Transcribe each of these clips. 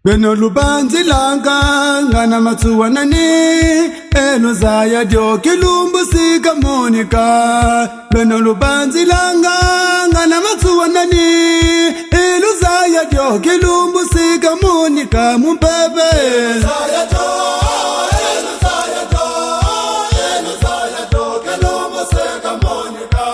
Beno lubanzi langa ngana matsuwa nani Eluzaya dio kilumbu sika Monica. Beno lubanzi langa ngana matsuwa nani Eluzaya dio kilumbu sika Monica mumpebe Eluzaya dio kilumbu sika Monica.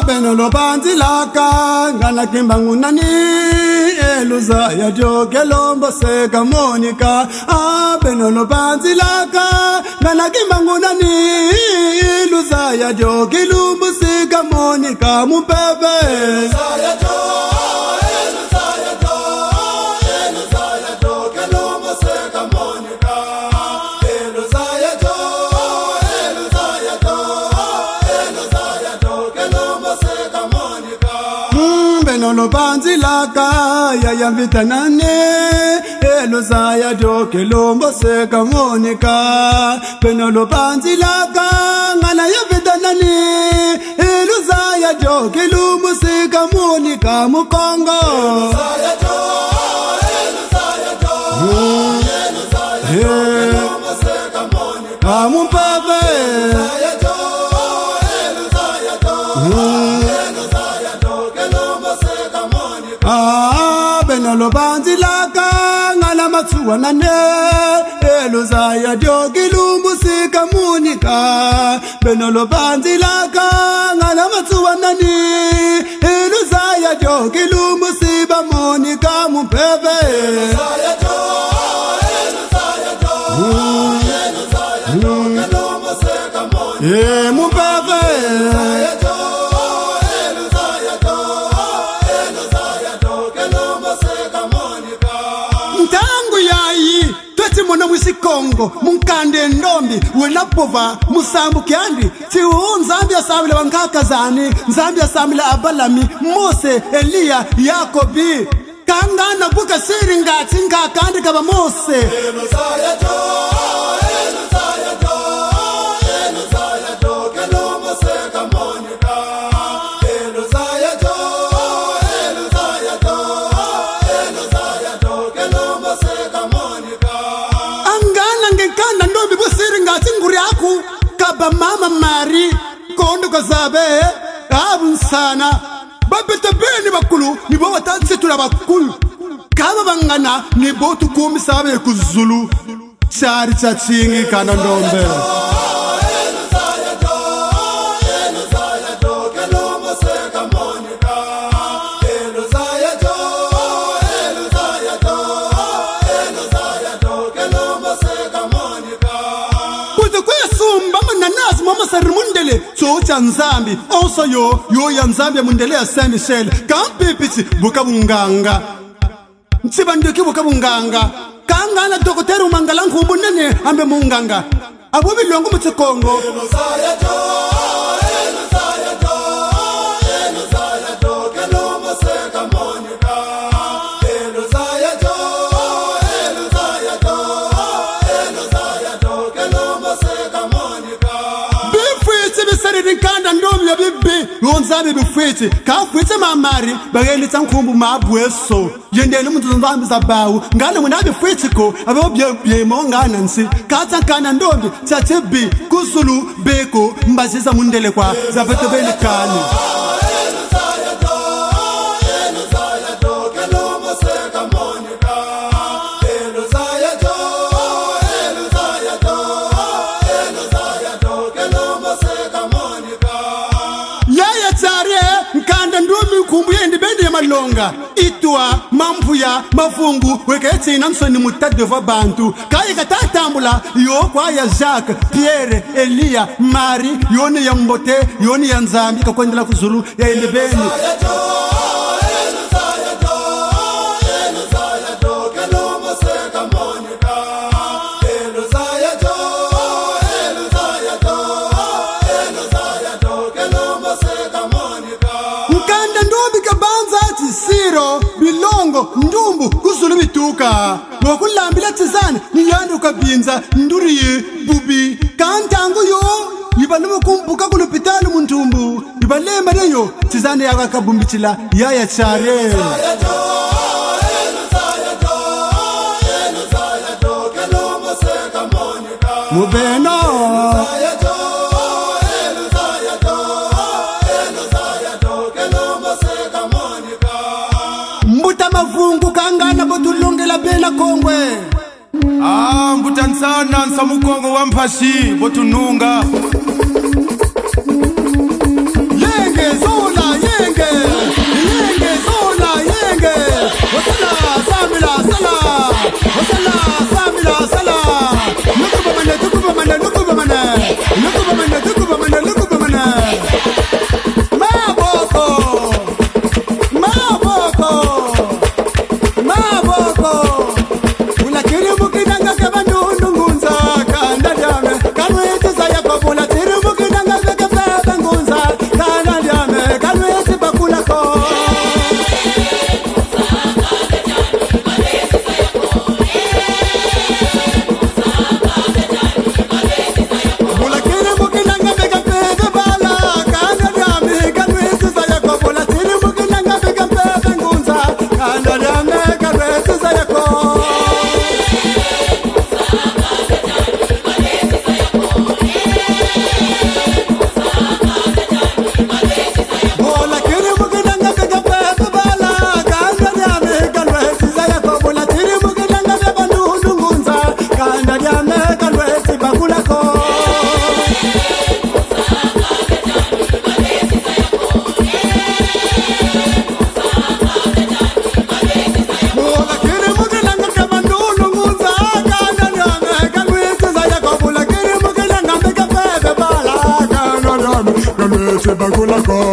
Beno lubanzi laka ngana kimbangu nani Eluzaya dio kilumbu sika Monica. Beno lubanzi laka ngana kimbangu nani Eluzaya dio kilumbu sika Monica mumpebe Eluzaya dio kilumbu sika Monica. Beno lubanzi laka ya vitanane Eluzaya dio kilumbu sika Monica. Beno lubanzi laka ngana ya vitanane Eluzaya dio kilumbu sika Monica mukongo Eluzaya dio kilumbu sika Monica mumpave Beno lubanzi laka ngana matsuwa nane Eluzaya dio kilumbu sika Monica. Beno lubanzi laka ngana matsuwa nani Eluzaya dio kilumbu sika Monica mumpeve Eluzaya dio kilumbu sika Monica mumpeve Mwana mwisikongo munkande ndombi welapova musambu kyandi tiwu nzambia samila wankaka zani nzambia samila abalami Mose Eliya Yakobi kangana buka siri ngati ngakandi kaba Mose Eluzaya dio kilumbu sika Monica. Eluzaya dio kilumbu sika Monica. Ngekanda ndombi busiri ngati nguri aku kaba mama Mari kondo kazabe abunsana babeta beni bakulu nibo watanse tula bakulu kaba bangana nibo tukumi sabe kuzulu chari chachingi kana ndombe mama sarimundele chocha nzambi also yo ya nzambi mundele ya Saint Michel kampipiti bukabunganga ntsibandoki bukabunganga kangana dokoteri umangala nkumbu nene ambe munganga abo bilongo mutsekongo Eluzaya dio kilumbu sika Monica. Eluzaya dio kilumbu sika Monica. Nkanda ndomi ya bibi yonzabe bifwiti kafwiti mamari bagelitsa nkumbu mabweso yendele muntu nzambi zabawu ngana muna bifwiti ko abo bye ngana nsi katsa kana ndombi tsatebi kusulu beko mbaziza mundele kwa zabeto belikani malonga itwa mampuya mafungu weketse namsoni mutadeva bantu kaya katatambula yo kwa ya Jacques Pierre Eliya Mari yone ya Mbote yone ya Nzambi kakwendela kuzulu ya endebeni bilongo ndumbu kuzulu bituka wakulambila tsizana niyandi ukabinza nduriye bubi kantangu yo ibalimo kumbuka kulupitali muntumbu ibalema leyo tizane yakakabumbichila yaya chare mubeno mbuta mavungu kangana botulungela bena kongwe mbuta nsana nsamukongo wa mpashi botununga yenge zola yenge zola yenge wasala samila sala wasala samila sala nukuba mana maboko ulakiri mukidanga kabandu ngunza kanda dame kanwete zaya kopula tiri mukidanga kapa ngunza kanda dame kanwete bakula ko ulakiri mukidanga kapa bala kanda dame kanwete zaya kopula tiri mukidanga kapa ngunza kanda dame kanwete zaya ko bagula ko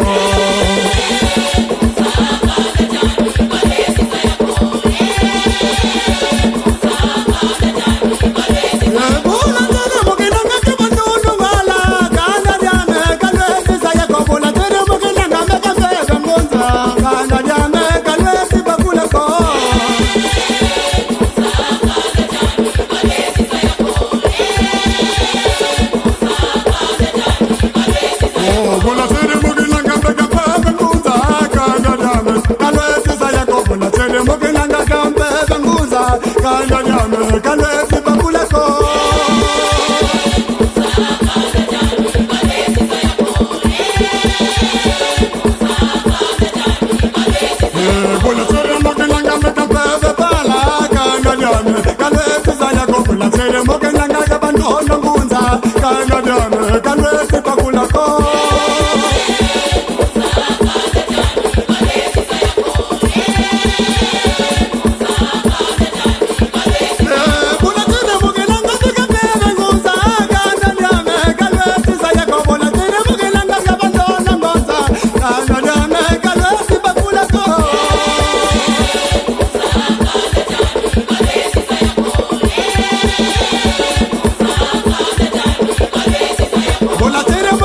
Bola tere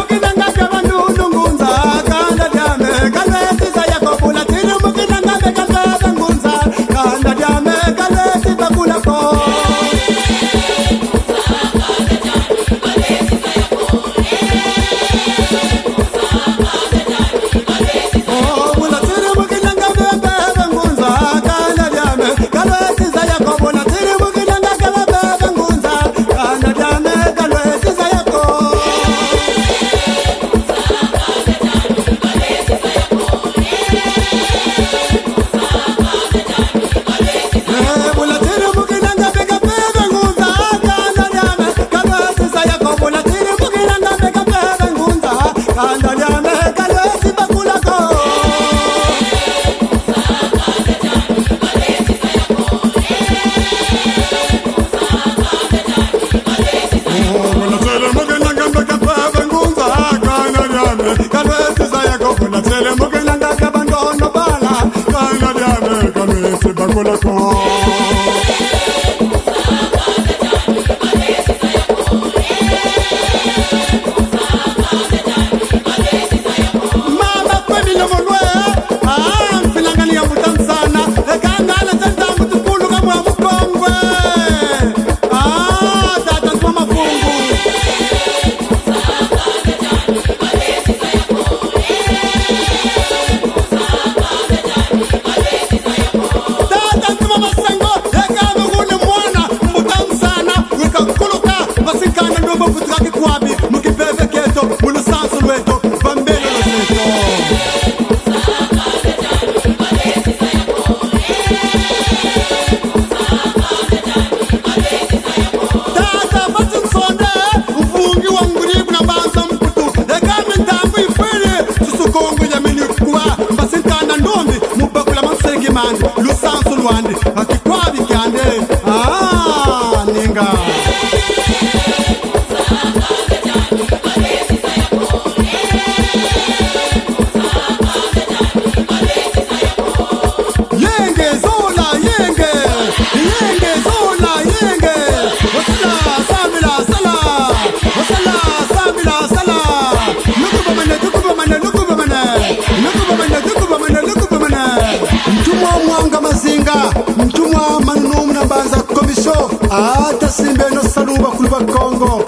wandi akikwabi kyande ninga yenge zola yenge zola yenge wasala samila sala wasala samila sala lukubamane mtumwa mwanga mazinga mtumwa manunu mnambanza komisho ata simbe no saluba kuluba Kongo